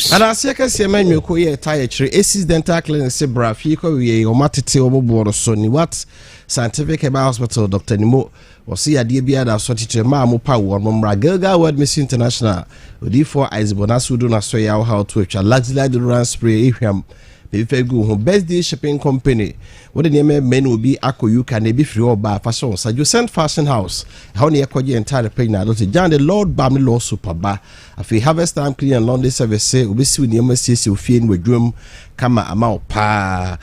news. And I see a see a man you call ye tire tree. Aces dental clinic se bra fiko ye o matete obo so ni what scientific about hospital Dr. Nimo or see a dear beard of sort to ma mo power mumra Gilga World Miss International. Odi4 Isbonasu do na so ya how to a luxury durant spray him. Baby go best day shipping company. What the name men will be Ako you can be free or by fashion. So you send fashion house. How near Koji entire paying now. John the Lord Bammy Law Super Bar. If you harvest time clean and laundry service, say, we see the MSC Fiend with drum, Kama Amau Pa.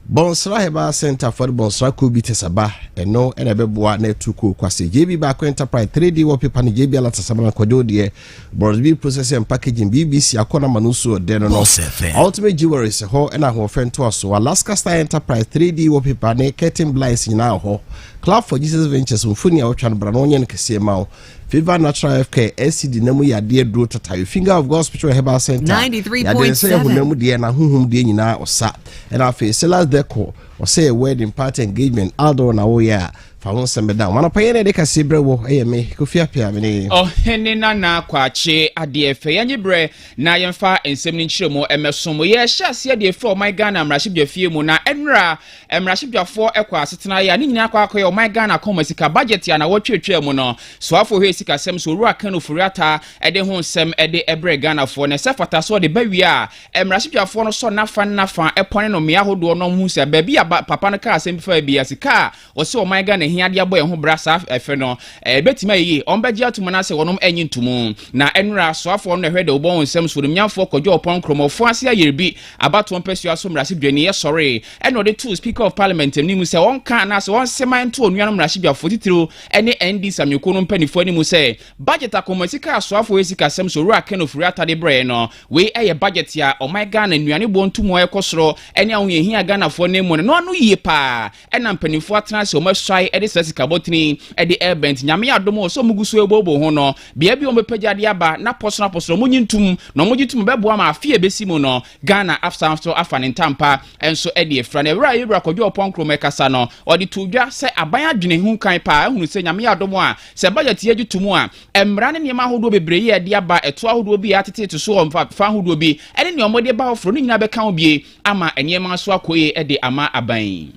Bonsra Heba Center for the Bonsra Kubi Tesaba, and no, and a beboa net to cook. Quasi JB back enterprise 3D wallpaper and JB Alata Sabana Kododia, Brosby processing and packaging BBC, Akona Manuso, Deno, Ultimate Jewelry, ho, and a whole friend to us. So Alaska Star Enterprise 3D wallpaper, and curtain blinds in our ho. Club for Jesus Ventures, Mfunia Ochan Branonian Kasiamau. Fever Natural FK SCD Namu ya dear do tata Finger of God Spiritual Herbal Center 93.7 na huhum de nyina osa and afi sellers deco or say a wedding party engagement aldo na wo ya fa won sembe down man opayene de kase bre wo me Kofi Apia me oh hene na kwache ade efe yanye bre na yemfa ensem ni nchiremo emesom ye hyase ade efe o my Ghana mraship de fie mu na enra mraship dwafo ekwa asetena ya ni nyina akwa o my Ghana komasika budget ya na wo twetwe mu no so afo he sika sem so ru aka no furiata ede ho nsem ede ebre Ghana fo na sefata so de bawia mraship dwafo no so nafa epone no me ahodo no hu se ba bia papa no ka asem fa bia sika wo se o my Ghana hiade abo ho brasa efe no betima yi on beji atumo na se wonom enyi ntumu na enra so afo no hwede obo nsem so nyamfo kodwo opon kromofo ase ayerbi abato mpesua so mraship dwani ye sorry eno de two speaker of parliament ni mu se won ka na se won seman to onuano mraship dwafo titiro ene ND samyoko no mpanifo ni mu se budget akomasika asoafo esika sem so ru aka no furi atade bre no we eye budget ya o my Ghana nuane bo ntumo ekosoro ene ahun ehia Ghana fo ne mu no anu yie pa ena mpanifo atena se o maswai ede sesika botini ede airbent nyame adomo so muguso ebobo ho no bia bi o mepagade aba na posoro munyi ntum no mugitum bebo ama afie besi mu no Ghana after afane ntampa enso ede efra na ewra yebra kodwo opon kromekasa no ode tudwa se aban adwene hu kan pa ehunu se nyame adomo a se budget ye gitumu a emra ne niam ahodo bebre ye de aba eto ahodo bi atete to so omfa fa ahodo bi ene ne omode ba ofro ne nyina beka obie ama eniema so akoye ede ama aban.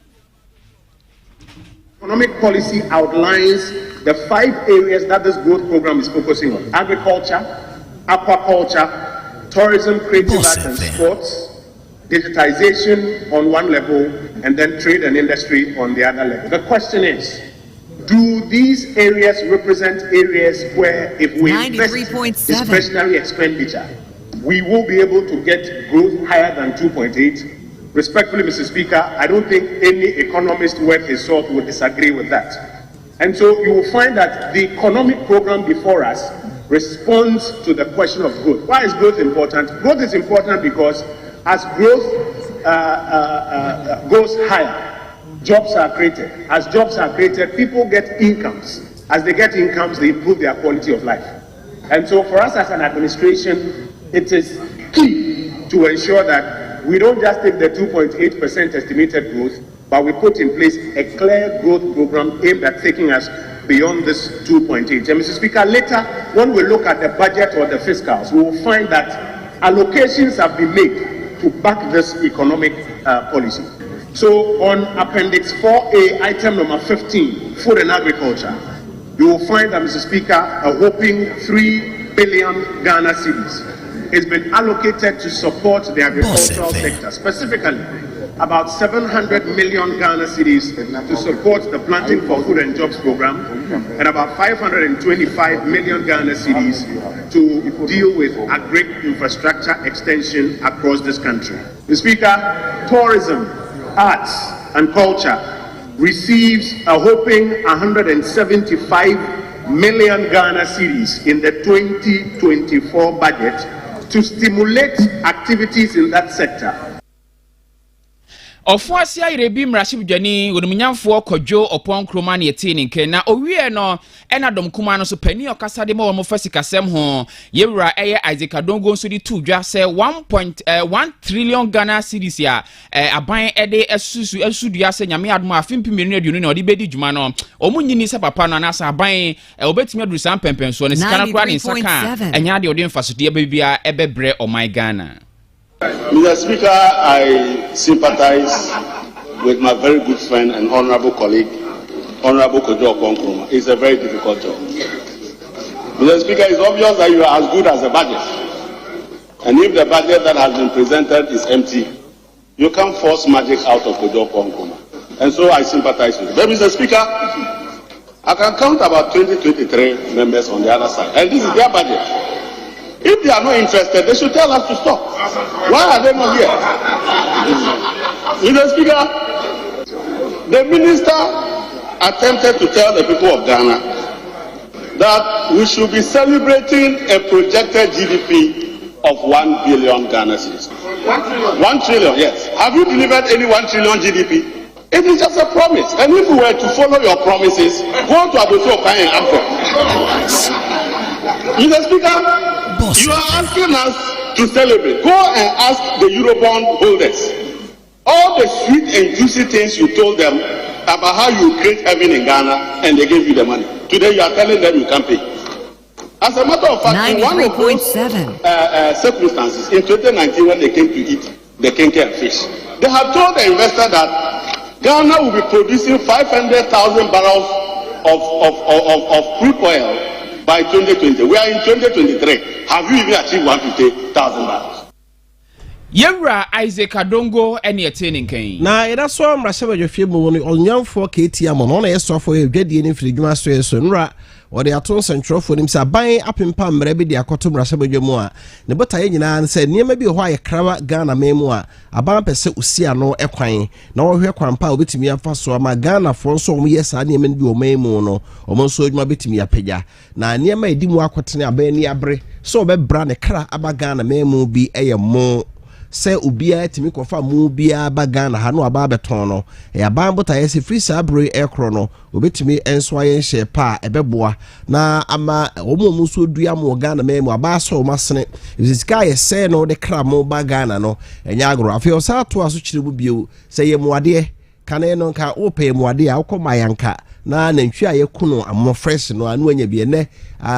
Economic policy outlines the 5 areas that this growth program is focusing on: agriculture, aquaculture, tourism, creative arts and sports, digitization on one level, and then trade and industry on the other level. The question is, do these areas represent areas where if we invest discretionary expenditure, we will be able to get growth higher than 2.8? Respectfully, Mr. Speaker, I don't think any economist worth his salt would disagree with that. And so you will find that the economic program before us responds to the question of growth. Why is growth important? Growth is important because as growth goes higher, jobs are created. As jobs are created, people get incomes. As they get incomes, they improve their quality of life. And so for us as an administration, it is key to ensure that we don't just take the 2.8% estimated growth, but we put in place a clear growth program aimed at taking us beyond this 2.8. And Mr. Speaker, later, when we look at the budget or the fiscals, we will find that allocations have been made to back this economic policy. So on Appendix 4A, item number 15, food and agriculture, you will find that, Mr. Speaker, a whopping 3 billion Ghana cedis has been allocated to support the agricultural sector, specifically about 700 million Ghana cedis to support the Planting for Food and Jobs program, and about 525 million Ghana cedis to deal with agri-infrastructure extension across this country. Mr. Speaker, tourism, arts and culture receives a whopping 175 million Ghana cedis in the 2024 budget to stimulate activities in that sector. Ofuasi ayirebi mrashib dwani wonumunyamfo kodwo opon kroma na yeti ne nke na owie no ena dom kuma no so pani okasa de mo fasikasem ho yewura eye Isaac Adongo so di tudwa se 1.1 trillion Ghana cedis ya aban ede esudua se nyame adom afimpi menu aduonu na odi bedi dwuma no omunyini se papa no na sa aban obetimi aduru sam pempenso ne sika na kura ne saka enya de odi mfasode bebia ebebre oman Ghana. Mr. Speaker, I sympathize with my very good friend and honorable colleague, Honorable Kojo Okonkroma. It's a very difficult job. Mr. Speaker, it's obvious that you are as good as the budget. And if the budget that has been presented is empty, you can't force magic out of Kojo Okonkroma. And so I sympathize with you. But Mr. Speaker, I can count about 20-23 members on the other side. And this is their budget. If they are not interested, they should tell us to stop. Why are they not here? Mr. Speaker, the minister attempted to tell the people of Ghana that we should be celebrating a projected GDP of 1 billion Ghana cedis. 1 trillion, yes. Have you delivered any 1 trillion GDP? It is just a promise. And if we were to follow your promises, go to Abosu Okai and ask for. Mr. Speaker, you are asking us to celebrate. Go and ask the Eurobond holders all the sweet and juicy things you told them about how you create heaven in Ghana, and they gave you the money. Today you are telling them you can't pay. As a matter of fact, in one of those circumstances, in 2019 when they came to eat the kenke fish, they have told the investor that Ghana will be producing 500,000 barrels of crude oil by 2020. We are in 2023. Have you even achieved 150,000 barrels? Yewra Isaac Adongo ene yetene nkan. Na eda so amrasebe dwefie mu no onyamfo KT amon na yesofo edwadie ne mfiriguma so yeso nra wode aton sentrofo nim sa ban apempa mra bi de akoto mrasebe dwemu a ne botaye nyina se niema bi ho aye krawa Ghana memu a aban pese usia no ekwan na wo hwe kwampa obetimi afa so ama Ghana fo nso om yesa niema bi o memu no om nso adwuma betimi apagya na niema edimu akotene aban ni abre so obebra ne kra aba Ghana memu bi eyemo se ubia timi kofa mu bia ba Ghana ha no aba beton no ya ban bota yesi free sabre ekro no obetimi enso ayen hye pa ebeboa na ama omo so dua mo Ghana memu aba so masene sika yese no de kra mo ba Ghana no enya agro afi o sa to aso kire bu bio se ye muade kane no nka ope muade a ukoma yanka na nantwi a yekuno amo fresh no anu anya bi ne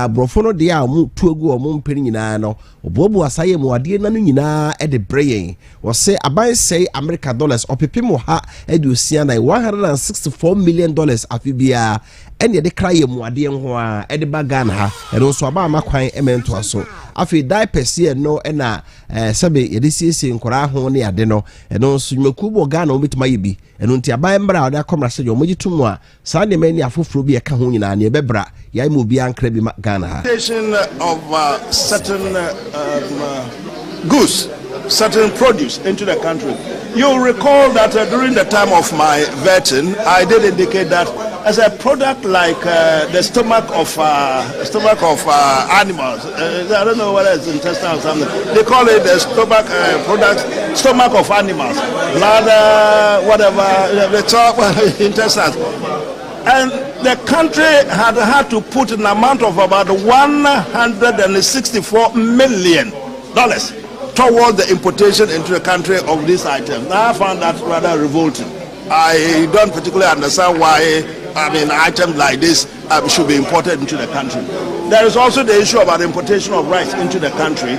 brofo no de a mu tuagu o mu mpeni nyina no obobu asaye muade na no nyina e de breyen wo se aban sei America dollars opepimo ha edusia na $164 million afibia ene de kraye muade ho a e de ba Ghana ha eno so aba makwan emento aso afi diapers ye no na sebe yede siesie nkora ho ne ade no eno so nyakubo Ghana obetima yebi eno nti aban mbra ode akomra se yo mogitumu a sa ne mani afoforo bi e ka ho nyina ne bebra yai mu bi ankra bi Ghana ha of certain goods, certain produce into the country. You'll recall that during the time of my vetting, I did indicate that as a product like the stomach of animals, I don't know whether it's intestine or something. They call it the stomach of animals, bladder, whatever, the top intestines. And the country had to put an amount of about $164 million toward the importation into the country of this item. Now I found that rather revolting. I don't particularly understand why items like this should be imported into the country. There is also the issue about importation of rice into the country.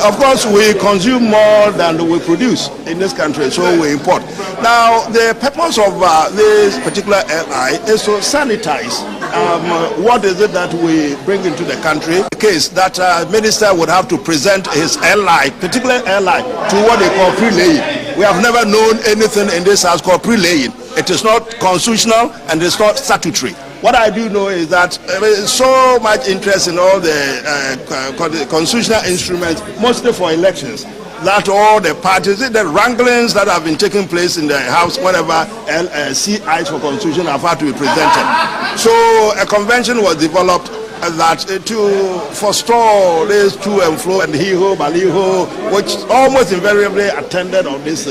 Of course, we consume more than we produce in this country, so we import. Now, the purpose of this particular LI is to sanitize what is it that we bring into the country. In the case that minister would have to present his LI, particular LI, to what they call pre-laying. We have never known anything in this house called pre-laying. It is not constitutional and it's not statutory. What I do know is that there is so much interest in all the constitutional instruments, mostly for elections, that all the parties, the wranglings that have been taking place in the House, whenever CIs for constitution have had to be presented. So a convention was developed that to forestall this to and fro and he-ho, baliho, which almost invariably attended on this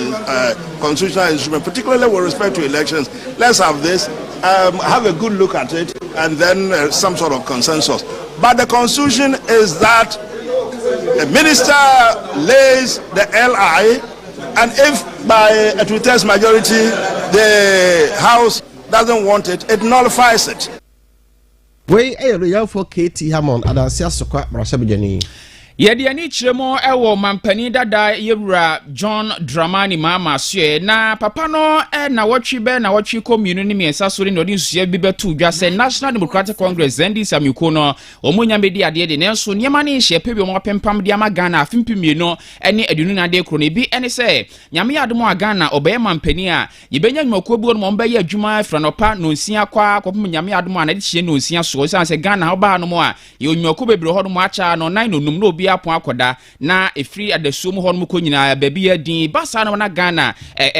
constitutional instrument, particularly with respect to elections. Let's have this, have a good look at it, and then some sort of consensus. But the constitution is that the minister lays the LI, and if by a two-thirds majority the House doesn't want it, it nullifies it. Wey real for KT Hammond ANANSE asokwa brashabejani. Yedi ani chiremo ewo mampani dada yewura John Dramani Mahama sue na papa no na watwi be na watwi commune ni miensa so ni odi nsuya bi betu dwa se National Democratic Congress NDC amiko no omunya medi ade de nenso niema ne hye pebi omo pempam de ama Ghana afimpimie no ene adunu na de kro ne bi ene se nyame adom a Ghana obaye mampani a yebenya nwako bu no mbe ye adwuma franopa no nsia kwa kopum nyame adom a na de hye no nsia so se Ghana oba no mo a ye onwako bebro ho no mo acha no nan no num no obi apon akoda na efiri adasuo mu ho no ko nyina baby adin basa na Ghana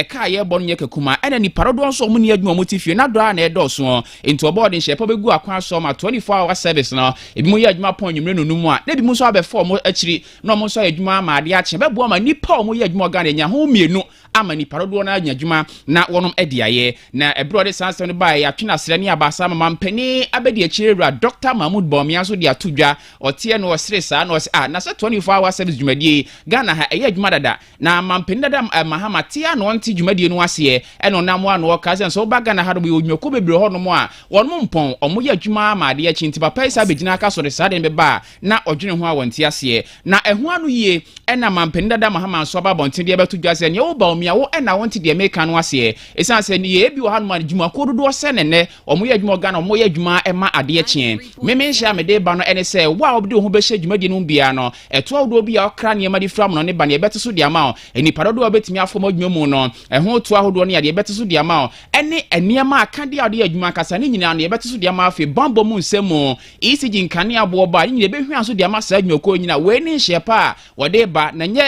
ka ye bɔ no nye kakuma ena ni parodo nso mu ne adwuma motifie na do a na edoso into oboard nhye pa begu akwan so ma 24 hour service no ebi mu ye adwuma pon nwumre no numu a na bi mu so abefo mo akiri na mo so adwuma ma ade ache bebo ma nipa o mo ye adwuma Ghana nya ho mienu ama ni parodo na anya adwuma na wonom ediaye na ebrode sanse no ba ya twina sere ne abasa ma mampani abedi akirewura Dr. Mahmoud Bawumia so de atodwa otie no osresa na os na 24 hour service dwumadie Ghana ha eye dwuma dada na mampani dada Mahama tia no nti dwumadie no ase eno na mo ano kazen so ba Ghana ha do onwako bebre ho no mo a wonom mpon omo ye dwuma ma ade achi nti papa isa begina aka so de sade be ba na odwene ho a wonti ase na eho anu yie ena mampani dada Mahama so ba bonti de beto dwase ne wo Bawumia wo ena wonti de meka no ase esan se ne ye bi wo ha no ma dwuma ko dodo se ne omo ye dwuma Ghana omo ye dwuma ema ade achi meme hia me de ba no ene se wo a obde ho be hye dwumadie no bia no eto awdo bi a okra ne ma di fram no ne ba ne beto de ama o eni parodo obetimi afom adwuma mu no eho to ahodo ne de beto de ama o ene eniema aka de ade adwuma kasa ne nyina ne beto de ama afi bambo mu nsemu ECG nkane abo ba ne behwe aso de ama sa adwuma ko nyina we ne hye pa wode ba na nye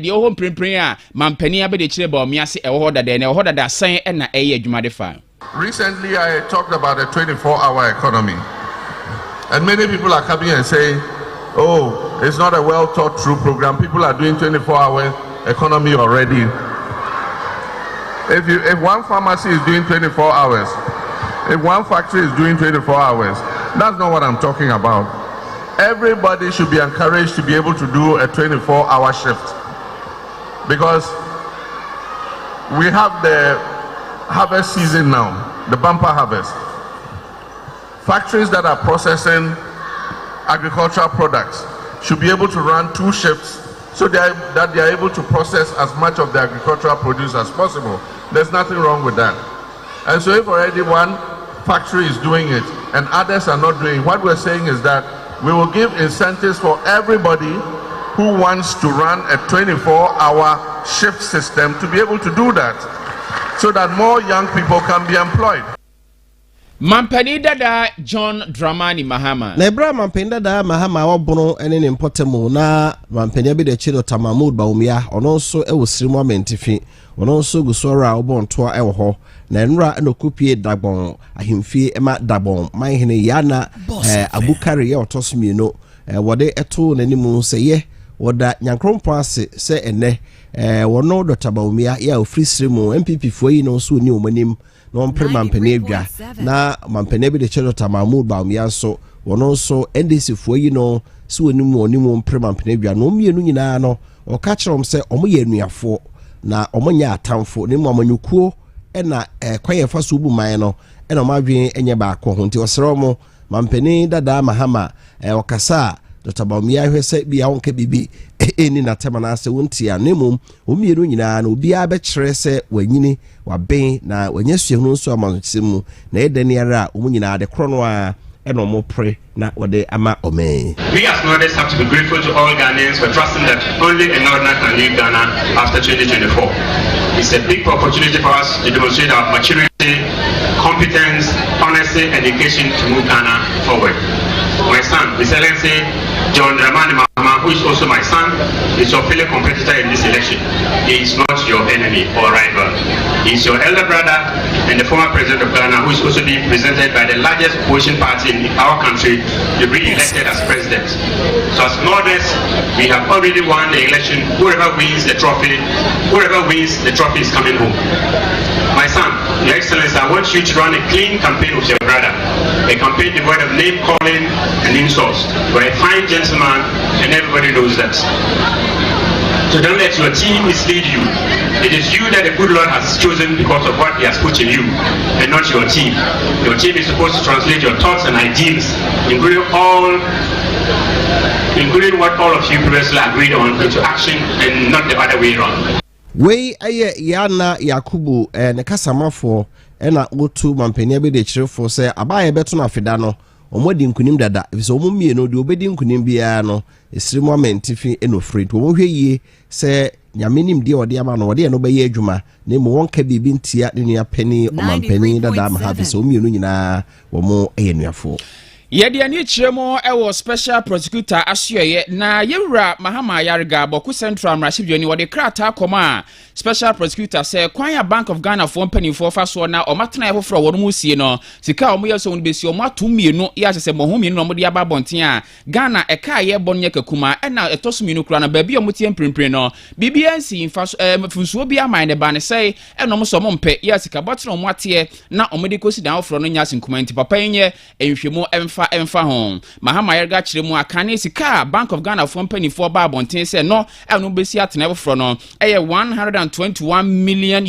de ho mprempren a mampani abede kire Bawumia se ewo dada ne ewo dada san na eye adwuma de fa. Recently I talked about a 24-hour economy, and many people are coming and saying, oh, it's not a well thought through program. People are doing 24-hour economy already. If one pharmacy is doing 24 hours, if one factory is doing 24 hours, that's not what I'm talking about. Everybody should be encouraged to be able to do a 24-hour shift, because we have the harvest season now, the bumper harvest. Factories that are processing agricultural products should be able to run 2 shifts so that they are able to process as much of the agricultural produce as possible. There's nothing wrong with that. And so if already one factory is doing it and others are not doing it, what we're saying is that we will give incentives for everybody who wants to run a 24-hour shift system to be able to do that, so that more young people can be employed. Mampani dada John Dramani Mahama. Na ebra mampani dada Mahama wabono ene ne mpotemu na mampani abi de chiro Dr. Mahmoud Bawumia ono nso e wosirimu amentifi ono nso gusora obontoa e wo ho na enra na okupie dagbon ahimfie ema dagbon manhene yana abukari ye otosmieno wode eto nanimu se ye woda nyankrompo ase se ene wono Dr. Bawumia ya ofri sirimu MPP foyi no nso ni omanim no mpre mampani adwa na mampani bi de chiro Dr. Mahmoud Bawumia so wono nso NDC foyi no so onimu mpre mampani adwa no mienu nyina no o ka kirom se omo ye anuafo na omonya atamfo ne mu amanyukuo ena kwaye fa so bu man no ena omadwen enye ba akọ ho nti osere mo mampani dada Mahama okasa Dr. Bawumia hwese bia wonka bibi eni na tema na ase wontia nemum omienu nyina na obi a be kire se wanyini waben na wanyasuehunu nso amanchemu na edani ara omunyina de krono a eno mo pre na wode ama ome. We as Northerners have to be grateful to all Ghanaians for trusting that only a Northerner can lead Ghana after 2024. It's a big opportunity for us to demonstrate our maturity, competence, honesty, and dedication to move Ghana forward. My son, His Excellency John Dramani Mahama, who is also my son, is your fellow competitor in this election. He is not your enemy or rival. He is your elder brother and the former president of Ghana, who is also being presented by the largest opposition party in our country to be elected as president. So as Northerners, we have already won the election. Whoever wins the trophy is coming home. My son, Your Excellency, I want you to run a clean campaign with your brother. A campaign devoid of name calling and insults. You're a fine gentleman and everybody knows that. So don't let your team mislead you. It is you that the good Lord has chosen because of what he has put in you and not your team. Your team is supposed to translate your thoughts and ideas, including what all of you previously agreed on, into action and not the other way around. We aye yana Yakubu ne kasamafo na otu mampania be de chirefo se abaye beto na feda no omodi nkunim dada efise omumie no de obedi nkunim bia no esirimu amentifi enofre to omhwe yie se nyamenim de ode ama no ode no be ye adwuma na mo wonka bibi ntia ne nua pani omampani dada ma ha efise omie no nyina wo mo eyenuafo. Yedi ani chiremo ewo special prosecutor asyoye na yewura Mahama Yarga Boku Central Mrashibjoni wode krata koma special prosecutor say kwanya Bank of Ghana for penny for faso na omatena efofro wono musie no sika omoyeso won besi omatumienu ya se mohumienu no mode aba bonten a Ghana eka ye bonye kakuma na etosumienu kura na baabi omotie mprempre no BBNC faso funsuo bia man ne ba ne say enom so mompe ya sika botena omate na omode kosi dan ofro no nya sinkumanti papa yenye enhwemu emfa hon Mahama Yarga chiremu akane sika Bank of Ghana for penny for ba bonten say no eno besi atena efofro no eye $121 million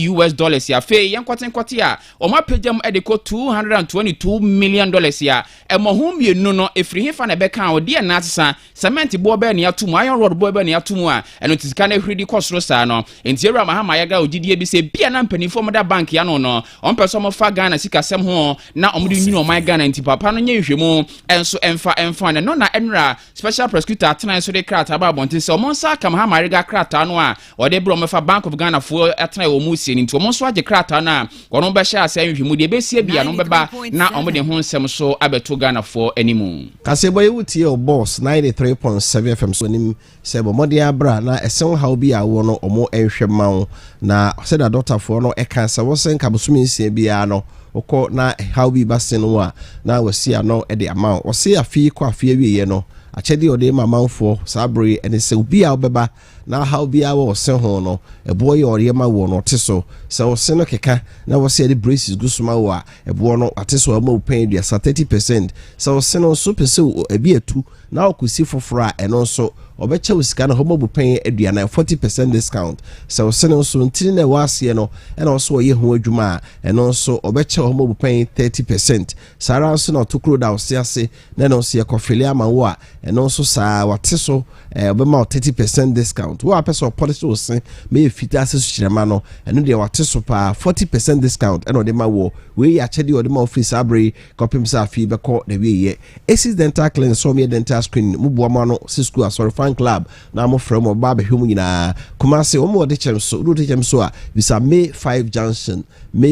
ya fe yankwatenkwate a omapejam edeko $222 million ya emohum yenu no efrihin fa na beka odi na asesa cement bo be na yatum iron rod bo be na yatum a eno tisika na hwidi kosoro sa no entiera Mahama Yarga ogidie bi se bia na mpani for moda bank ya no ompeso mo fa Ghana sika sem ho na omudi nyino my Ghana nti papa no nye hwemu enso emfa no na enra special prosecutor atena so de krata ba bonten se omonsa ka Mahama Yarga krata no a ode bro mefa Bank of Ghana for atena wo musie nti omonso age krata na wono be sha asa nhwemu de be sie bia no beba na omode ho nsem so abeto Ghana for animu kasebo yewutie o boss 93.7 FM so nim sebo mode abra na esen how bi a wo no omo enhwema na said a doctor for no e kan sa wo sen ka bosumi nsie bia no oko na how bi basen wa na wasi ano e de amount o se afi kwa afi awie no achedi ode mamanfo sabre ene se obi a obeba na how bi a wo se ho no ebo ye ore ma wo no teso se wo se no keka na wo se de braces gusuma wo a ebo no ateso ama open dua 30% se wo se no so pese ebi etu na okusi foforo a eno so obecha usika na homo bupen adua na 40% discount se wo se no so ntiri na wase no ena so ye ho adwuma eno so obecha homo bupen 30% sara so na tokro da ose na no so ye kofele ama wo a eno so sa wateso obema 30% discount wo apeso policy ose me fita ase so chirema no eno de wateso pa 40% discount eno de ma wo we ya chedi o de ma office abre kopim sa fi be ko de we ye Aces Dental Clinic so me dental screen mubu ama no sisku asori fan club na mo from oba be hwemu nyina kuma se o mo de chem so a bisa May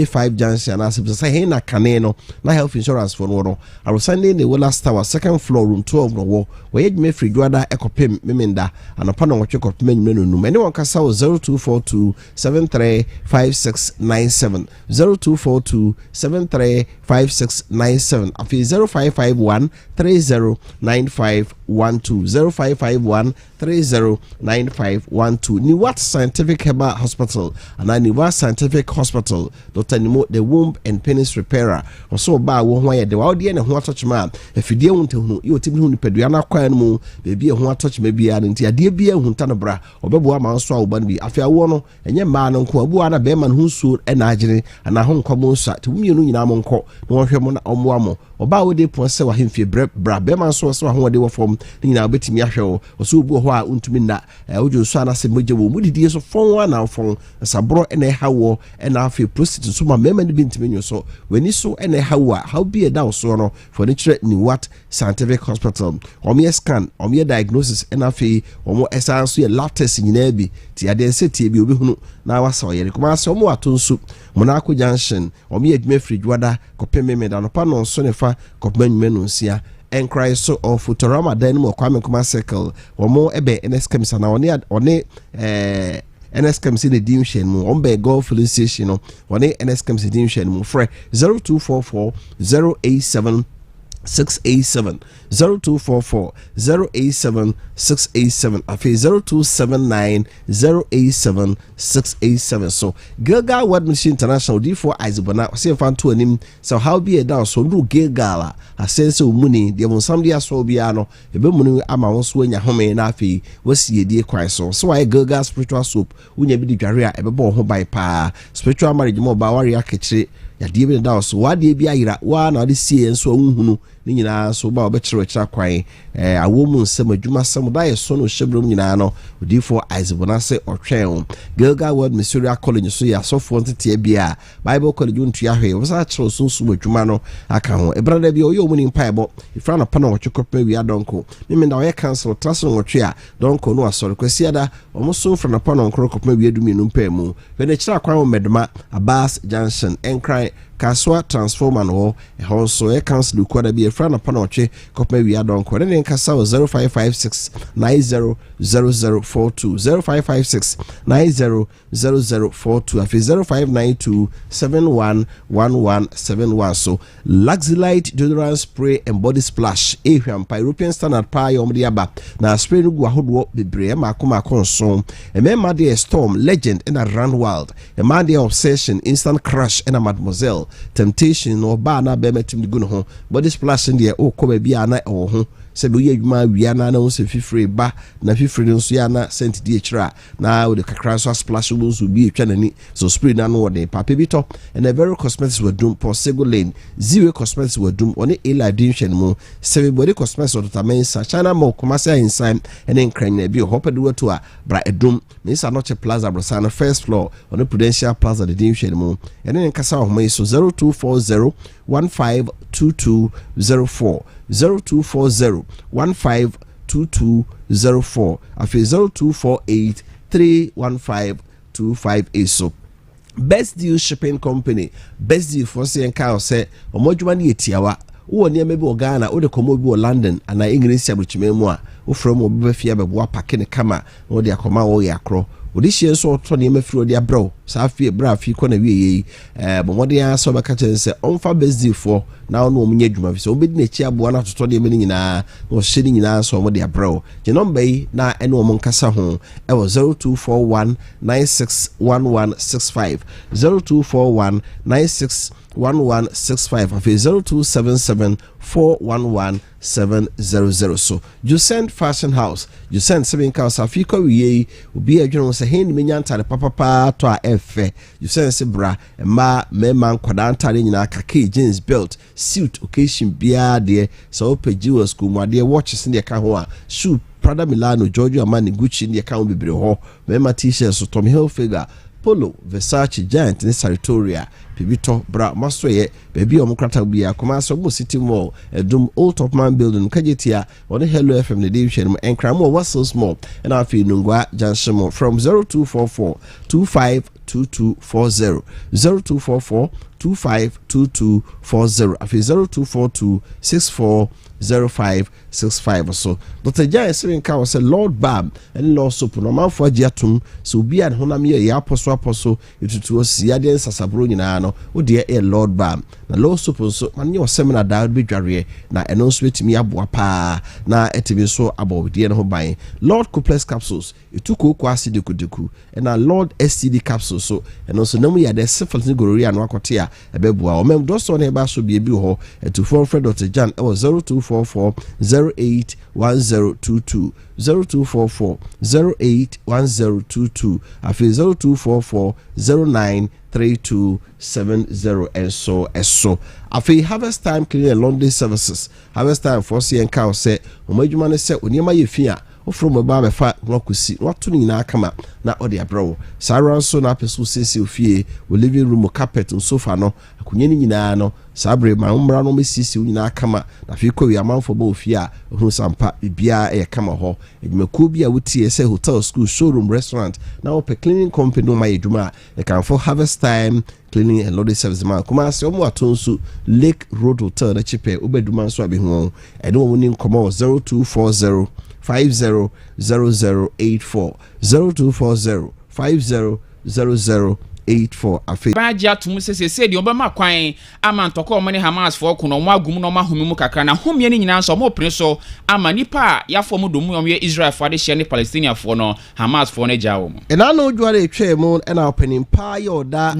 5 junction na se say he na kane no na health insurance for no I was sending the last tower second floor room 12 no wo we me free duada ekopem memenda anopa no wotwe kopem nyina no anyone kasa 0242 735697 0242 735697 afi 0551 309512 0551 309512 ni what scientific herbal hospital and ni what scientific hospital Dr. Nimo the womb and penis repairer also ba wo ho ye de wa de na ho touch ma afidie hu ntehu yo timi hu nipadua na kwan mu bebi ho touch ma bia nti ade bia hu nta no bra obebo ama nso a wo ban bi afia wo no enye ma no nko abu ana be ma hu so na agire ana ho nkomo nso te wumienu nyina mo nko na wo hwe mo na omo amo oba wo de pon se wa hemfie bra be ma nso so ho de wo fom nyina obetimi ahwe wo so obu ho a untumi na ojo so ana se moje wo mudidi so fon ana fon sabro ene hawo ena afi prostitute so ma mema ni bintimi nyo so weni so ene hawa how be a down so no for the ni what scientific hospital omo scan omo diagnosis ena afi omo essence ye lab test nyina bi ti ade seti bi obi hunu na wasa oyere kuma se omo atonsu Monaco junction omo adwuma fridge wada kopem me da no pa no so ne fa kopem nwuma no nsia enkrai so of Futurama dan mo Kwame Nkrumah circle omo ebe NSKM sana one NSKM si the division mu ombe golf filling station no one NSKM si division mu frɛ 0244 087 687 0244 087 687 afi 0279 087 687 so Gilgal Word Machine International D4 Aizibona say fan to anim so how be a down so do Gilgal a sense of money the won some dia so bia no ebe munu ama won so anya home na afi wasi die kwan so I Gilgal spiritual soap unya bi di dware a ebe bo ho bai pa spiritual marriage mo ba wari akechire ya die bi down so wa die bi ayira wa na de sie nso ahunu ni nyina so ba obekire kira kwan awomu nsem adwuma sam da ye so no hyebrom nyina no D4 Aizibona se otwen Gilgal Word Missouri College so ya so fo ntete bia Bible College untua hwe wo sa kire sunsu adwuma no aka ho ebrada bi oyo muni mpaebo ifra na pa na wochekopɛ wi adonko mimi na oye cancel traso nwotwe a donko no asɔre kwasiada omoso fra na pa na nkropɛ wi adumi no mpaemu bene kira kwan wo medma Abbas Junction enkran Kaswa transformer no so e cancel kwada bi efra na pa na otwe kopɛ wi adonko ne nkasa 0556 900042 0556 900042 afi 0592 711171 so Luxilite deodorant spray and body splash ehwam pa European standard pa yom de aba na spray no gu ahodo bebre ma akoma konso emema de Storm Legend and a Rand Wild emema de Obsession Instant Crush and a Mademoiselle Temptation no ba na be metim de gu no ho body splash de o ko ba bia na o ho se be yadwuma wia na na se fifre ba na fifre nso ya na sent di ekira na o de kakra so splash wo nso bi etwa nani so spray na no de papa bi to and a very cosmetics were doom for Sego Lane Zero Cosmetics were doom on a live edition mo seven body cosmetics or Tamensa China mo commercial inside and then crane bi hope do to a bra edum Mr. Noche Plaza Brasana first floor on the Prudential Plaza the edition mo and then kasa ho so 0240 152204 0240 152204 afi 0248 315 258 so Best Deal Shipping Company Best Deal for say enka say omodwuma ne etiawa wo ne mebi Ghana wo de komo bi wo London ana English abrochime mu a wo from obi ba fia bebo apake ne kama wo de akoma wo yakro odi hye so to ne mafiri odi abro sa fie bra fi ko na wie bo mode ya so baka chense onfa Best Deal for na ono omunye adwuma fi so obedi na chi aboa na toto de me nyina no hye ni nyina so mode abro je number yi na ene o monkasa ho e wo 0241 961165 0241 961165 afi 0277 411700 so you send Fashion House you send 7 cars afiko wiye obi adwene se hen menya ntare papa to a efe you send se bra ma mema nkwada ntare nyina kake jeans belt suit occasion bia de so opeji was school mu de watches ne ka ho a shoe Prada Milano Giorgio Armani Gucci ne ka ho bebre ho mema t-shirts so Tommy Hilfiger Polo Versace Giant ne Saratoria Pibito bra masoye baby omkrata bia koma so mo city mall edum Old Topman building kajetia on Hello FM the division enkramo was so small and I feel nungwa junction from 0244 252240 0244 252240 afi 0242 640565 so Dr. Jai Sirinka was a Lord Bab and Lord Soap no man for Giatum so be at honam ye apostle itu osia den sasabro nyina no wo de e Lord Bab na Lord Soap so man ye seminar da be dware na eno so betimi aboa pa na etimi so abo de no ban Lord Complex capsules itu ko acid kudeku na Lord STD capsules so eno so namu ya de syphilis gonorrhea no akote a ebebua o mem do so na e ba so bi ho etu for friend Dr. Jan e was 0244 081022 0244 081022 afi 0244 093270 and so afi Harvest Time Cleaning and Laundry Services Harvest Time for CN Cow say omadwuma ne se oniema ye fia from a barber fat rokusi what to na kama na odi abro saran so na peso sisi ofie we living room carpet and sofa no akunye ni nyina no sabre ma umra no mesisi nyina kama na fi ko wi amanfo ba ofie a hu sampa bibia e kama ho edwumakuo bi a wutie se hotel school showroom restaurant na op cleaning company no my edwuma e kan for harvest time cleaning and loading service man kuma se omo atonsu Lake Road Hotel na chipe obeduma so abehu e no woni nkomo 0240 500084 0240 500084 afi baja tum se di obama kwan ama ntoko o mane Hamas fo ko no mo agum no ma homimu kakra na homie ni nyina so mo prin so ama nipa ya fo mo domu omye Israel fo de hye ne Palestinian fo no Hamas fo no jawo mo ena no dware etwe mo ena opening pa yoda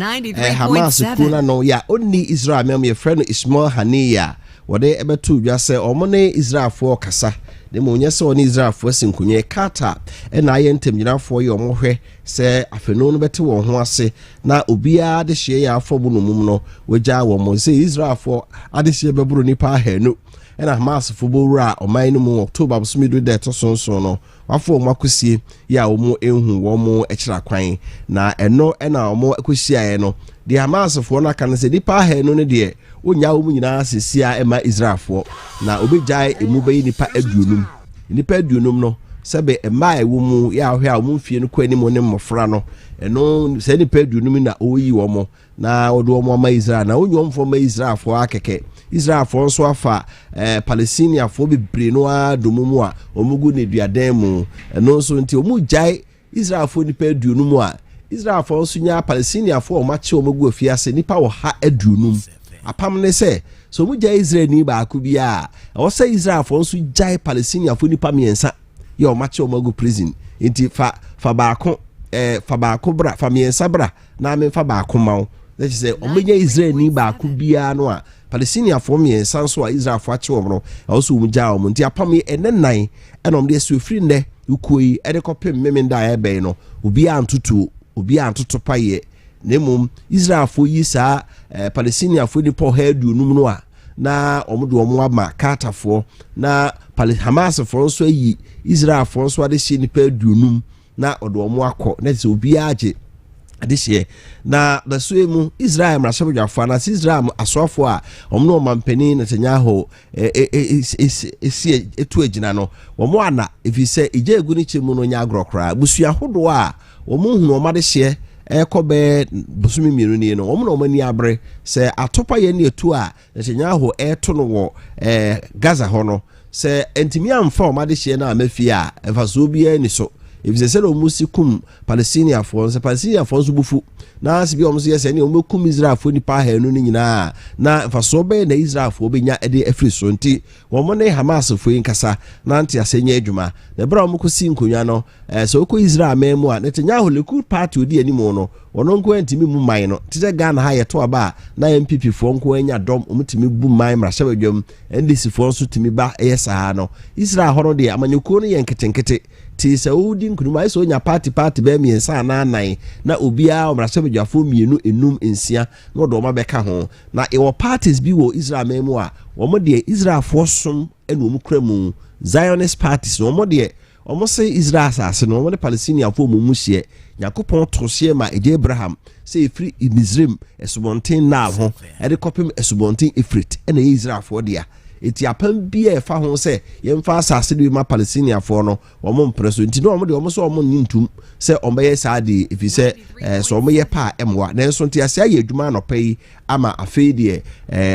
Hamas ku na no ya onni Israel me ye friend Ismail Haniya wode ebetu dwa se o mo ne Israel fo kasa de mo nyese oni Israel fo sinkunye kata ena aye ntem nyina fo ye omo hwe se afeno no bete wo ho ase na obia de hye ya afo bu no mum no wagya wo mo se Israel fo ade hye beburu nipa hanu ena Hamas fo bowura oman no mu October busumidu de to sonson no wafo mo akosie ya omo enhu wo mo ekira kwan na eno ena omo akosia ye no de Hamas fo na kan se nipa hanu ne de onya wo nyina sesia ema Israel fo na obejai emu bayi nipa aduonum no sebe ema ewo mu ya hwe a mu fie no kwani mo ne mmofra no eno se nipa aduonum na oyi wo mo na odo mo ma Israel na onyo mfo ma Israel fo akeke Israel fo nso afa Palestinian fo bebre no adomumu a omugu ne duadan mu eno nso nti omu jai Israel fo nipa aduonum a Israel fo nso nya Palestinian fo o ma che omugu afiase nipa wo ha aduonum apam ne se so mu jai Israel ni ba ku bia o se Israel fo nso jai Palestinian fo nipa miensa ya o ma che omugu prison nti fa baako bra fa miensa bra na me fa baako mawo that is say o menya Israel ni ba ku bia no a Palestinian fo miensa so a Israel fo ache wo no also mu jai o mu nti apam enenan enom de so free ne ukoi e de kopem memenda ya be no obi antutu paye nemum Israel fo yi sa Palestinian fo ni po headu num no a na omudo omo ama katafo na Hamas fo nso yi Israel fo nso ade hye ni pa aduonum na odo omo akọ na se obi age ade hye na da so emu Israel mrashabujafo na Israel asofo a omo no mampani na Netanyahu esi etu agina no omo ana efise eje egu ni chemu no nya agrokra busua hodo a omo hunu omo ade hye ekobe busumi miru ni no omo no mani abre se atopa ye ne etu a Netanyahu eto no wo Gaza ho no se entimi amfa omo ade hye na amafie a efaso bia ni so if se no musikum Palestinian fo so bufu na sibi omso yese ne omekum Israel fo ni pa hanu ni nyina na faso be na Israel fo be nya ede afri so nti wo mo ne Hamas fo yinkasa na nti asenya adwuma na bra mo ko si nkonwa no so ko Israel memu a Netanyahu Likud party odi animo no wono nko antimi mu man no tije Ghana ha yeto aba na MPP fo nko anya dom omtimi bu man mrahye badwam NDC fo nso timi ba yesa no Israel horo de amanyuko no ye nketenkete ti Saudi nkunuma iso nya party be miensa na anan na obia omrahye badwafo mienu enum ensia no do ma beka ho na ewo parties bi wo Israel memu a wo de Israel fo som enu omkramu Zionist parties no mo de omo se Israel asase no omo de Palestinian fo mu hye Yakopon trosie ma eje Abraham se free Misraim esubonten na ho e de kopim esubonten Efrit ena Israel fo dia eti apam bia e fa ho se yemfa asase de ma Palestinian fo no omo mpreso nti no omo de omo so omo nintum se omo ye saade efi se so omo ye pa emwa na enso nti ase aye adwuma no pai ama afei de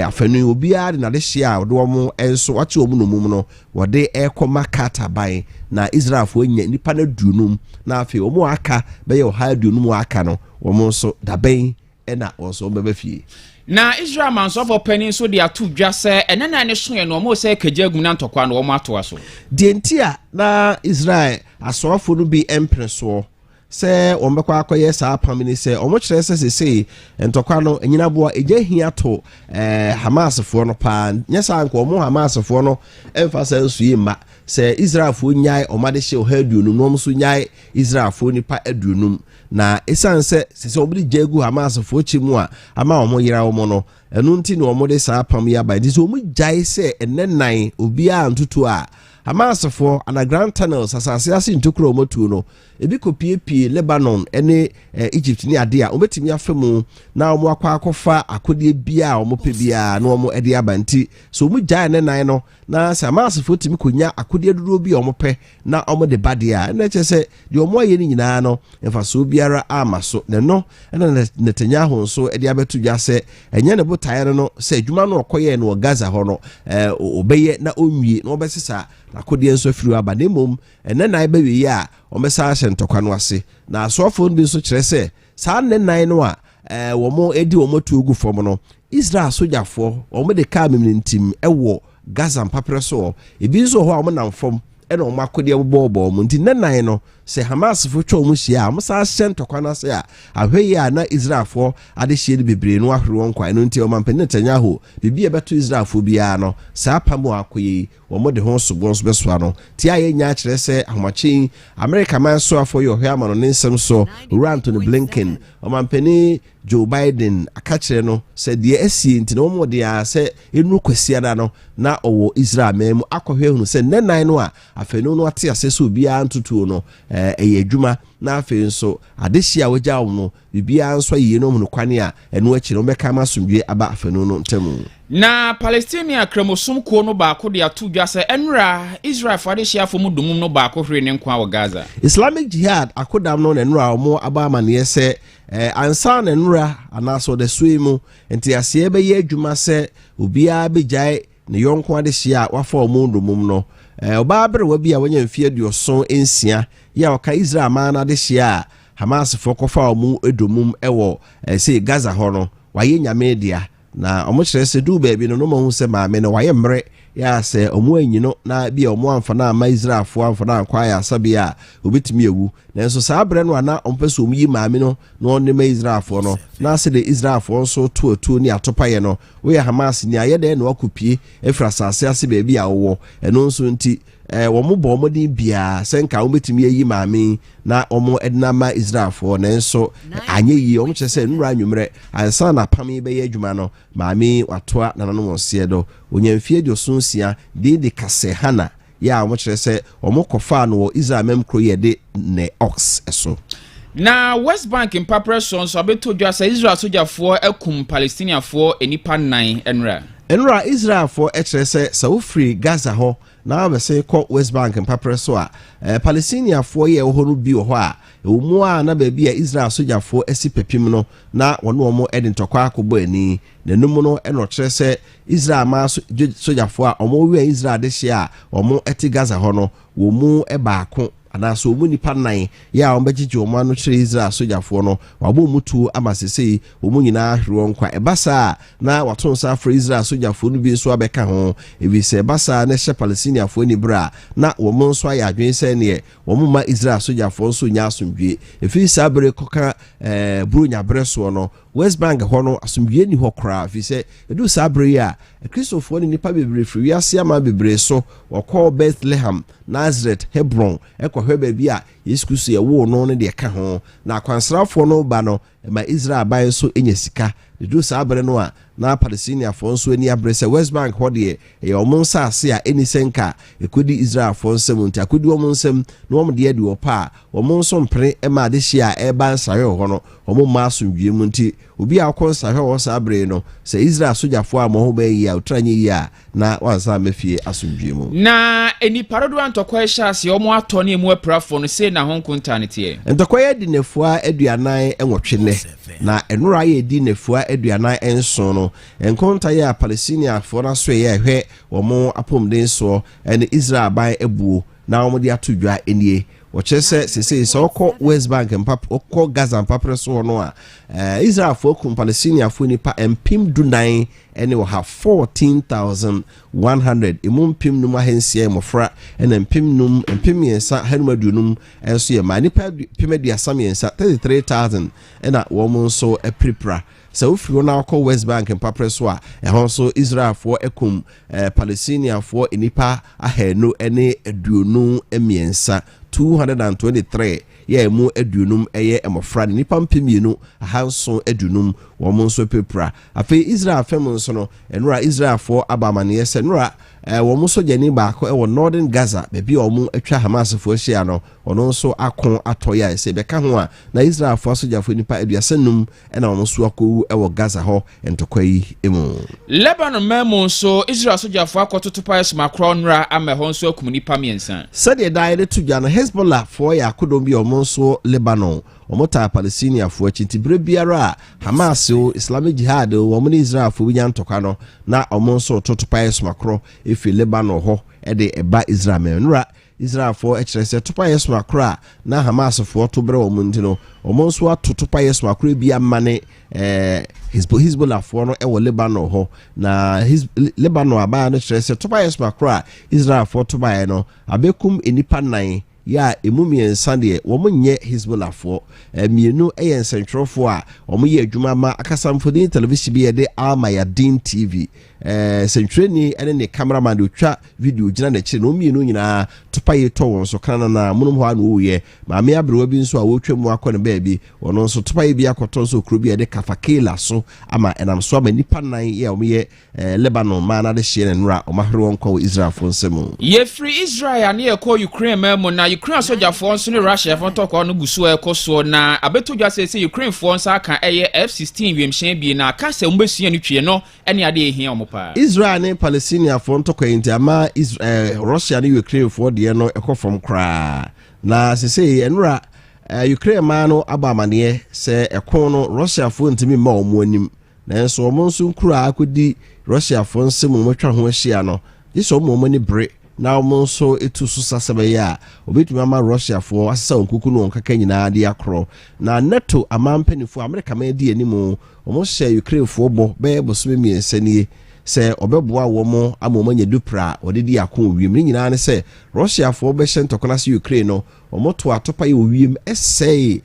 afanu obi a de na de hia de omo enso wache omo no mum no wode ekoma kata bai na Israel fo nya nipa na dunum na afei omo aka be ye ha dunum aka no omo so daben ena oso bebe fie na Israel mansofo panin so de atu dwa se enana ne so ye no mo se kagya gum na ntokwa no mo ato aso de ntia na Israel asofo no bi empreso se ombekwa akoye sa pamini se omo kire se ntokwa no enyina boa eje hia to Hamas fo no pa nyesa nko omo Hamas fo no emfasa nsu yima se Israel fo nyai omade hye o haduonum no so nyai Israel fo nipa aduonum na esanse se obri jegu Hamas fo chimu a ama omo yira omo no enu nti no omo de sa pam ya ba di so omo jai se enenan obi a ntutu a Hamas for underground tunnels asase ase ntokuro motu no ebi kopie Lebanon ene Egypt ni ade a obetimi afemu na omo akwa akodie bia omo pe bia na omo ede abanti so omo gya ne nan no na Hamas for timi konya akodie duro bi omo pe na omo de bade a na chese de omo aye ni nyina no emfa so biara amaso ne no na Netanyahu nso ede abetu dwa se enye ne botae no se adwuma no okoye no Gaza ho no obeye na onwie na obesesa akodi enso firu aba ne mom ene nan ba wi a omesa ahye ntokwa no ase na asofo no bi nso kire se saa ne nan no a womo edi womo tuogu fom no Israel sojafo womo de ka memntim ewo Gaza mpapre so ebi nso ho a womo nam fom ena womo akodi bobo mo nti ne nan no se Hamas fo twa omo hia amosa ahye ntokwa no ase a ahwe ya na Israel fo ade hie de bebre no ahwe won kwa no nti o man Netanyahu bibi ebeto Israel fo bia no saa pamo akoyi womo de ho sobonso besoa no ti aye nya kire se ahomachi America man so afo yo hwe amano ne nsem so Anthony Blinken o man Joe Biden akachire no se de asie nti no mo de a se enu kwasia da no na owo Israel mem akohwe hunu se nenan no a afenu no ate ase so bia ntutu no adwuma na afi nso adehia wagya wo no bibia nso yie no mu kwane a enu achi no beka masomdwe aba afenu no ntemu na Palestinian kremosum ko no baako de atu dwa se enra Israel fa adehia fo mu dumum no baako hwere ne nkwa wo Gaza Islamic Jihad akodam no enra omo aba amane se ansa na enra anaso de suimu enti ase be ye adwuma se obia begyae ne yonko adehia wafa omo dumum no oba bere wa bia wonya mfie aduoson ensia ya waka Israel man adehia Hamas fo kofa omo edomum ewo se Gaza ho no waye nyame dia na omo kire se du baabi no mo hu se maame no waye mre ya se omo anyino na bia omo amfana ama Israel fo amfana akwa ya sabia obetimi ewu na nso saa bre no ana ompeso omo yi maame no na onne ma Israel fo no na se de Israel fo nso tuatu ni atopaye no we Hamas ni aye de na wakopie efra sase ase baabi a wo eno nso nti womo bo mo din bia senka ometimi yi maame na omo ednama Israel fo na nso anye yi omo chese nura anwumre ansa na pam be ye adwuma no maame watoa na no wonse do onyamfie diosunsia de kase hana ya omo chese omo kofa no Israel mem kroye de ne ox eso na West Bank in Papresson so abeto dwa se Israel sojafo akum Palestiniafo enipa 9 enra Israel fo echese sa ofri Gaza ho na abese ko West Bank mpapreso a Palestiniafo ye ho no bi ho a omu a na ba bi a Israel sojafo esi pepim no na wono omo edintokwa akobọ ani nenum no eno kire se Israel ma sojafo a omo wi Israel de hia omo eti Gaza ho no wo mu baako anaso omu nipa 9 ya ombegigi omo no kire Israel sojafo no wabo mutu amasese omu nyina hwero nkwa ebasa na watonsa afro Israel sojafo no bi nso abeka ho ebise ebasa na hye Palestiniafo ni bra na womo nso aya adwen se ne womo ma Israel sojafo nso nya asomdwe efi sabere koka brunya breso no West Bank hono asomdwe ni hokra fi se edu sabere a Christopher ni nipa bebre firi wiase ama bebre so wokọ Bethlehem Nazareth Hebron hwe baabi a Yesu Kristo ye wo no ne de ka ho na kwansrafo no ba no ma Israel ban so enya sika de do sabere no a na Palestiniafo nso ani abrese West Bank ho de ye omonsa ase a eni senka ekodi Israel fo nsem nti akodi omonnsem na omde de opa omonso mpre ema de hia eba nsahe ho no omomma asomdwe mu nti obi a konsahe ho sabere no se Israel sojafo a mo ho ba yi a utranye yi a na wansa mafie asomdwe mu na eni parodo antokwa ehia omo ato ne mu aprafo no se na ho nkunta ne tie entokwa ye di nefua aduanan enwotwe na enura ye di nefua aduanan enso no enkonta ya Palestiniafo na so ye hwe omo apomden so ene Israel ban ebuo na omo de atodwa enie wochese sese soko West Bank mpap okọ Gaza mpapre so no a Israel fo kum Palestiniafo nipa empim dunan ene wo ha 14,100 emumpim num ahensia mofra ene empim yensa hanumadunum enso ye ma nipa pimadiasam yensa 33,000 ena wo mo nso apripra sa ufiro na akọ West Bank mpapre so a ehon so Israel fo ekum Palestiniafo enipa ahenu ene aduonu emiensa 223 ye mu adunum eye emofra ne nipa mpemienu ahanso adunum wo mo nso pepra afi Israel fam nso no enura Israel for abamane ye se nura wo mo sojani baako e wo northern Gaza bebi wo mo atwa Hamas fo hia no ono nso akon atoya se beka ho a na Israel fo sojafo nipa aduasanum e na wo mo so akowu e wo Gaza ho entokwa yi emu Lebanon memo nso Israel sojafo akototopa esmakro nra ama ho nso akum nipa miensa sade dai de tuja na Hezbollah fo ya kodom bi wo mo nso Lebanon omota Palestinian fo achinti bre biara Hamas o Islamic Jihad wo mo Israel fo bi ntokwa no na omo nso totopa esmakro efi Lebanon ho e de eba Israel menura Israel for ekirese topa yesu akra na Hamas for to bre omo ntino omo nso atotopa yesu akra bi amane Hezbollah for no e wo Lebanon ho na Lebanon aba no ekirese topa yesu akra Israel for to buy no abekum enipa nan ya emumien sande wo monye Hezbollah for mienu ensentrofo a wo moye adwuma ma akasamfodin television bi de Almayadin TV sentreni ene ne cameraman de twa video gina na kire no mienu nyina topaye to won so kana na munum ho anu ye ma me abrewa bi nso a wotwam akọ ne baabi wono nso topaye bi akoto nso okro bi de kafakela so ama enam so ama nipa nan ye wo ye Lebanon ma na de hye ne nura o mahre won kwa Israel fo nsem ye free Israel na ye ko Ukraine memo na Ukraine sojafo nso ne Russia fo ntoko no guso ekoso na abeto dwa se Ukraine fo nso aka eye F16 wiemhyen bi na aka se mbesua ne twie no ene ade ehia omopa Israel ne Palestinian fo ntoko enti ama Russia ne Ukraine fo de no ekofom kra na se enura Ukraine ma no abamane se ekon no Russia fo ntimi ma omo anim na so omo nso nkura akodi Russia fo nsem mo twa ho ahia no yeso omo ni bre na omo nso etu so sasebe ya obetumi ama Russia fo asesa onkuku no nkaka nyina de akro na NATO amampanifo America ma di animu omo hye Ukraine fo bo be bosome miensanie se obeboa wo mo amomanya dupra odedi akon wiem ni nyina ne se Russia fo be hye ntokona se Ukraine no omoto atopa ye wiem essay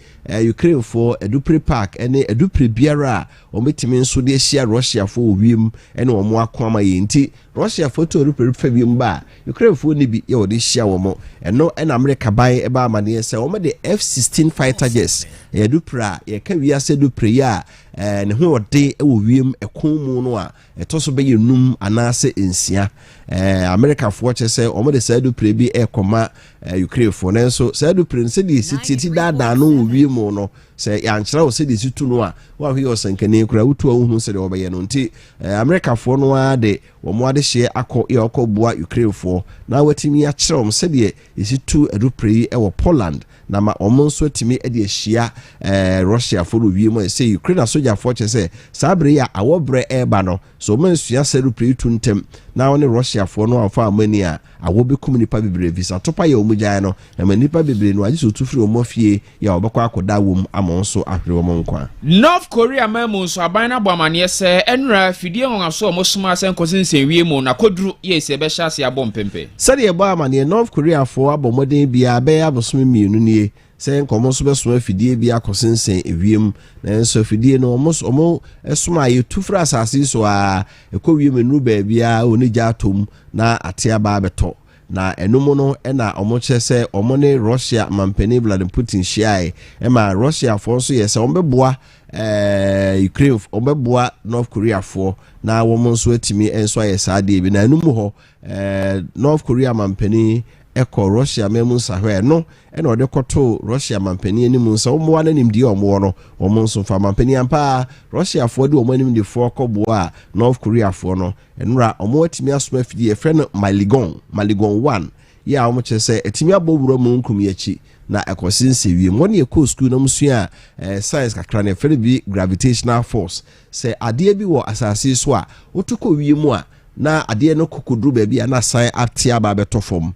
Ukraine for edupre park ene edupre biara ometimi nso de hia Russia for wiem ene omo akoma ye nti Russia for to edupre fa wiem ba Ukraine for ni bi ye ode hia wo mo eno ena America bai e ba amane se omo de F16 fighter jets edupra ye ka wiase dupre ya ne ho ode e wo wiem ekon mu no a etoso be ye num anase ensia America for che se omo de sa dupre bi e koma Ukraine for nenso sa dupre nse di siti dada no wo wiem no se yankyra wo se de situ no a wa hwe osankane kura wutu awu se de obaye no nti America for no a de wo mo ade hye akọ ye okobua Ukraine for na watimi a kyerɛ om se de situ edupre e wo Poland na ma omo nso timi e de hia Russia for wiem se Ukraine soldier for che se sabre ya awobre eba no so man sua se dupre tuntem na woni Russia for no afa amani a awobekum nipa bebre visa topa ye omugyan no na manipa bebre no agye so tufiri omofie ya obekwa akoda wom amonso ahwere wo nkwa North Korea memo nso aban na boamane se enra fidie hongaso omosuma se nkosinsen wie mu na koduru ye se be hya se abompempe sade ye boamane North Korea for abomoden bia be abosome mienu nie se nkomo so beso afidie bi akosensen ewiem na enso afidie no omo esoma ye tufra asase so a ekowiem enu ba bia oni gya atom na atia ba beto na enumo no na omo chese omo ne Russia mampeni Vladimir Putin shiai ema Russia for so yese ombeboa Ukraine ombeboa North Korea for na womo nso atimi enso ayesa ade bi na enumo ho North Korea mampeni eko Russia memu sahwe no ena ode koto Russia mampani animu nsa omo wana nimdi omo no omo nso fa mampani ampa Russia for de omo anim de for kobo a North Korea for no enra omo atimi asoma fidi e friend Maligon 1 ya omo chese etimi abowuro mu nkum yachi na ekosinse wiem woni ekọ school na musua science kakra na fere bi gravitational force se ade bi wo asase so a otuko wiem a na ade no kokodru ba bi na san atia ba betofom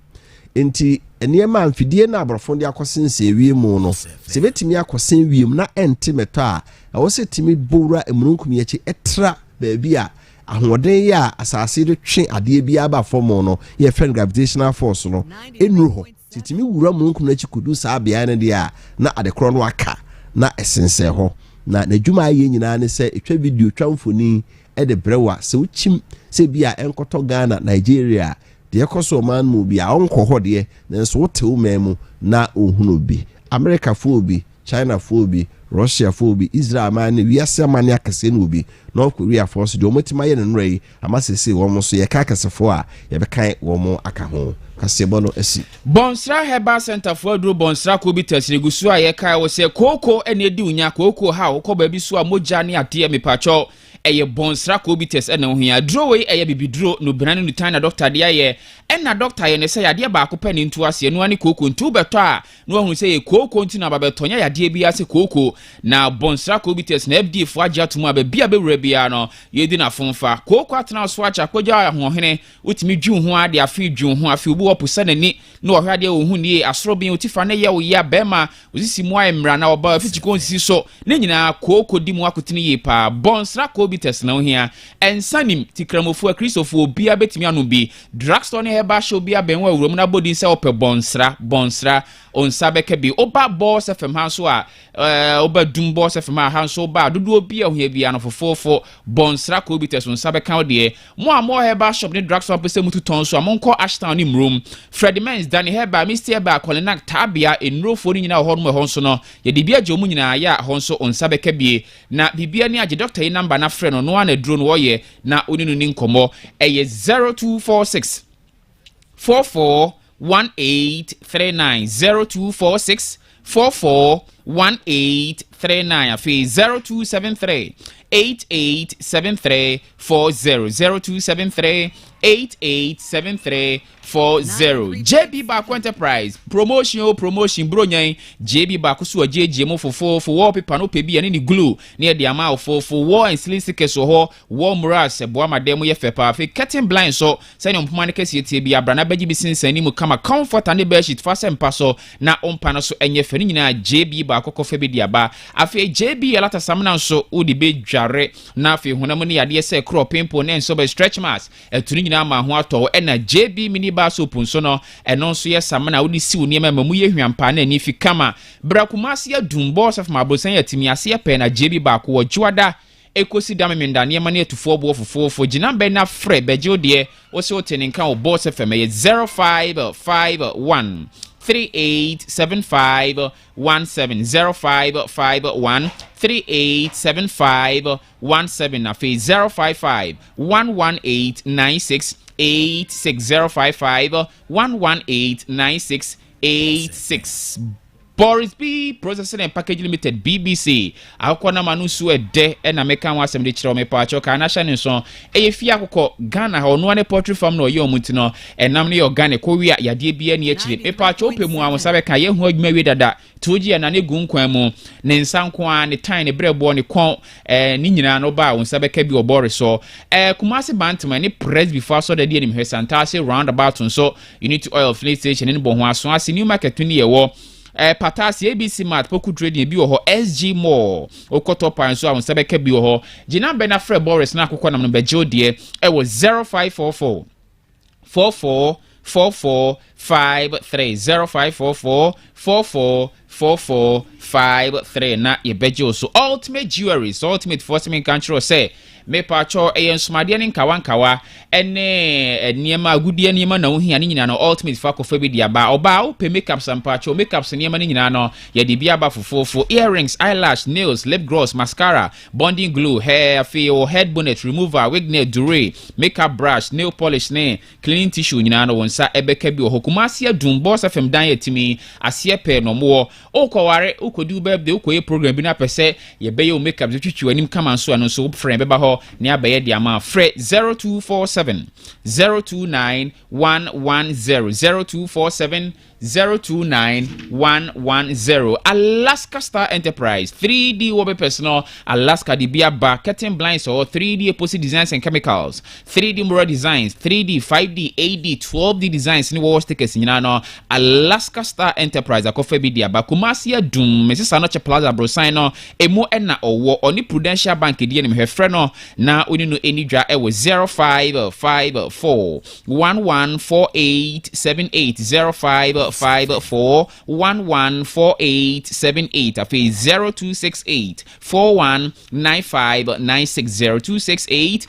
enti enema amfidie na abrofo de akosense wiem no se betimi akosen wiem na entimeto a wo se timi bowura emununkum yachi etra ba bi a ahoden ya asase de twe ade bi aba fom no ye friend gravitational force no enuru ho titimi wura mununkum na chikudu sa bia na dia na adekro no aka na esense ho na nadwuma aye nyina ne se etwa video twa mfoni e de brewa se uchim se bia enkoto Ghana Nigeria de ekoso man mu bia onko ho de na so wote wo memu na ohunu bi America phobi, China phobi, Russia phobi, Israel man, we are some mania casino be, North Korea force the Omotimayan and Ray, I must say almost so your carcass of 4, you have a kind one more akaho. Kasebono esi. Bonsra Herbal Center for Dro Bonsra Kobi Test Negusua Yeka was say Coco and Edunya Coco how Kobe Sua Mojani at me pacho. Eye Bonsra Kobi Test and no here draw a bibi draw no brand new time doctor dear and a doctor and say a dear back open into us no any cocoa and 2 better no one say cocoa to Nabatonia ya dear be as a cocoa now Bonsra Kobi Test ne FD for Jatuma be a rebiano ye didn't fonfa cocoa at now swatch a koja mohene with me June who are their feed June who a few pusani no hade who ni asrobi utifane ya bema uzisi mwa mrana oba fiti si so ne nyina cocoa dimu akutini ye pa Bonsra Kobi Test now here and sanim tikramofu Christopher bia betimi anu bi drugstore ne heba show bia benwa urom na bodi se ope Bonsra on sabeke bi oba boss fm hanso a oba dum boss fm hanso ba dodo bia ho bia no fofofo Bonsra Kobi Test on sabeka de mo heba shop ne drugstore pese mutu ton so amonko Ashtown ni mrum Freddy Mens Danny heba Mr. Ba Kolenak tabia enrofo ni nyina ho no ho so no ye de bia jomu nyina ya ho so on sabeka bi na bibia ni age doctor number na friend no one drone wo ye na oninu ni nkomo eye 0246 441839 0246 441839 afi 0273 887340 0273 887340 JB Baku Enterprise promotion bronyan JB Baku so jeje mo fofo for wallpaper no pe bia ni glue near the amount for wall and ceiling stickers so ho wall muras ebo amademo ye fepa fe curtain blind so say no mpoma ne kase tie bia bra na baji bi sinsan ni mu kama comfort and bed sheet fa sempa so na ompa no so enye fe ni nyina JB Baku ko fe bi dia ba afi JB alata samna so odi be dware na afi honam ne yade se crop pimple ne so be stretch marks etuni nyina ma ho ato na JB mini ba so punso no eno so ye samna odi si oni ma mu ye hwampa na ni fi kama brakumasi adum boss of mabosan yatimi ase pe na JB Baku wo juada ekosi damemenda ne ma ne etufo bo fofofo gina be na fre beje de wo se oteninka wo boss fm ye 0551 387517 0551 387517 na fe 055 11896 86055 1189686 Boris B Processing and Package Limited BBC akona manusu ede na meka wa asem de kire o me pa choka na hye ne so efia akokọ Ghana ha ono ne poultry farm no ye omuti no enam ne organic ko wi yade bia ne akire me pa cho pemu amosa be ka ye ho adwuma wi dada toji na ne gu nkwan mu ne nsanko a ne tan ne brebo ne kon ni nyina no ba wonsa be ka bi obore so Kumasi Bantama ne press before so de die ne hwesantase roundabout so you need to oil filling station ne bo ho aso ase new market ni ye wo Patasi ABC Mart Poku Trading bi wo ho SG Mall okoto pan so awon sebeke bi wo ho gina be na Fred Boris na akokọ nam no be jodie e wo 0544 444453 0544 444453 na ye bejo so Ultimate Jewelries Ultimate Fortune Control say me pacho ensumade ne nkawa ene niema agudie niema na ohia ne nyina no Ultimate fa ko fa bi dia ba oba o pe makeup sampacho makeups niema ne nyina no ye de bia ba fofofo earrings eyelash nails lip gloss mascara bonding glue hair feel head bonnet remover wig nail duree makeup brush nail polish ne cleaning tissue nyina no wonsa ebeka bi Kumasi adum boss fm dan yetimi asie pe no mo okoware ukodi birthday ukoye program bi na pese ye beye o makeup twitwi anim kama so ano so friend beba ho ne abaye dia ma fre 0247 029 110 0247 029110 Alaska Star Enterprise 3D Wobe Personal Alaska Dibia Bar Curtain Blinds or 3D Epoxy Designs and Chemicals 3D Mural Designs 3D 5D 8D 12D Designs ni wall stickers nyina no Alaska Star Enterprise akofa bi dia ba Kumasi adum Mrs. Anoche Plaza Brosign no emu na owo oni Prudential Bank die ni mehwefre no na oni no enidwa e wo 0554 114878 0554114878 afi 0268 419596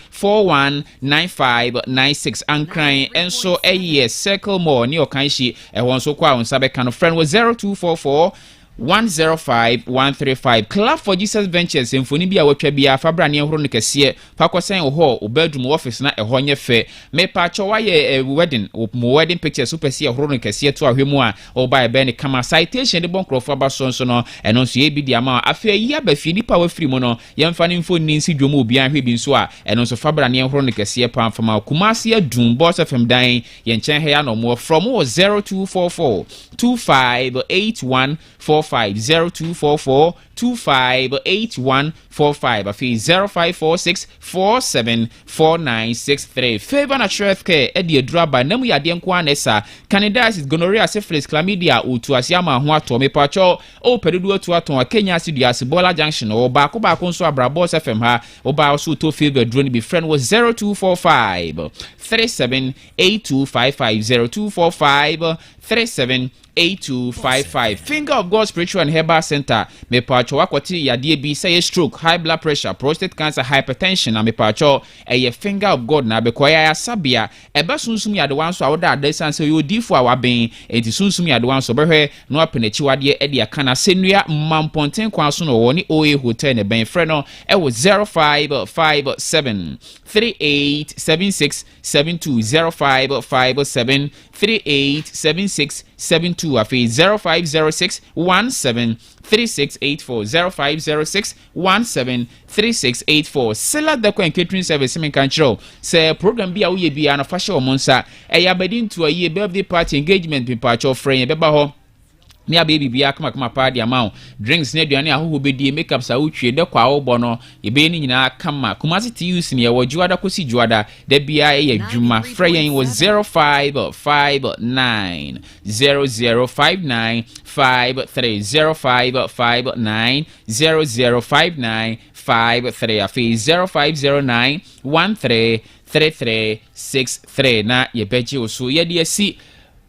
0268 ankran enso eye circle more ni okanshi e won so kwa on sabe kan friend was 0244 105-135 Club for Jesus Ventures Symphony bia watwa bia fabra ne horo ne kese pakosen ho o bedroom office na ehɔ nye fe me pa cho waye wedding pictures super see horo ne kese to ahwemu a o ba ebe ne kama citation de bon crofo ba so no eno so ye bi dia ma afa yi abafi nipa wa free mu no yemfa ne mfo ni nsi dwomo obi ahwe bi nso a eno so fabra ne horo ne kese pa fama kumase adum boss fm dan ye nchen he ya no mo from 0244 258145 0244 258145 afi 0546 474963 favor na healthcare edi eduraba namu yade nko anesa candidiasis gonorrhea syphilis chlamydia otu asiama ho ato me pacho o pedudu otu ato Kenya Sidias Bola Junction o ba ko nso abrabos FM ha o ba so to favor drone be friend was 0245 378255 0245 378255 Finger of God Spiritual and Herbal Center me pacho wakwati yade bi say stroke, high blood pressure, prostate cancer, hypertension na me pacho eye Finger of God na be koya ya sabia ebe sunsum ya de wan so awoda adesan say odi fu awaben enti sunsum ya de wan so behwe no apenachi wade e de aka na senua mamponten kwa so no woni OA hotel ne ben frɛ no e wo 0557 387672 0557 387672 afi 0506 173684 0506 173684 Sela the catering service me kan chiro say program bia wo ye bia na fa hye omonsa e ya bedi nto aye birthday party engagement people cho friend beba ho me a baby bia kama party amount drinks ne aduane ahoho bedi makeup sa wutwe de kwa wo bono ye be ni nyina kama kumasi ti use ne wo juada kosi juada de bia e adwuma frey was 0559 0059 530559 0059 53 afi 0509 133363 na ye beji oso ye de asi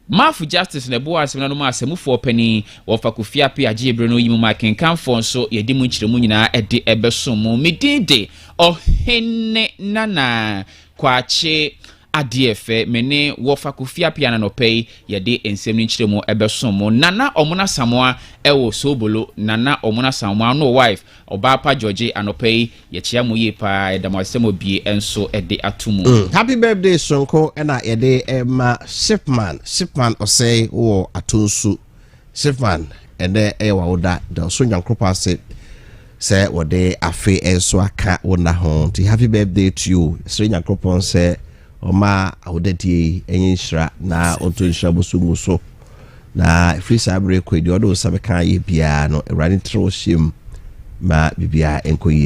Mafu Justice na bo asem na no ma asemufo pani wo fa kofia pe age ebre no yimu makin kanfo so ye di mu nkyiremu nyina e de ebeso mu medinde ohenne nana kwache adefe mene wo fa kofia pe na no pei ye de ensem nkyiremu ebeso mu nana omuna samoa e wo sobolo nana omuna samoa no wife oba pa George anopei ye chia mu ye pa edamasem obie enso e de atumu Happy birthday sonko ena ye de ma shipman osei wo atonsu shipman ene e wa oda da so nyankropa se wo de afe enso aka wona ho ti happy birthday to you so nyankropa se oma awodati enyinsra na ontonshira bosumu so na free sabre kwedi odo sabe kan ye bia no erani tro shim ma bibia enkoyi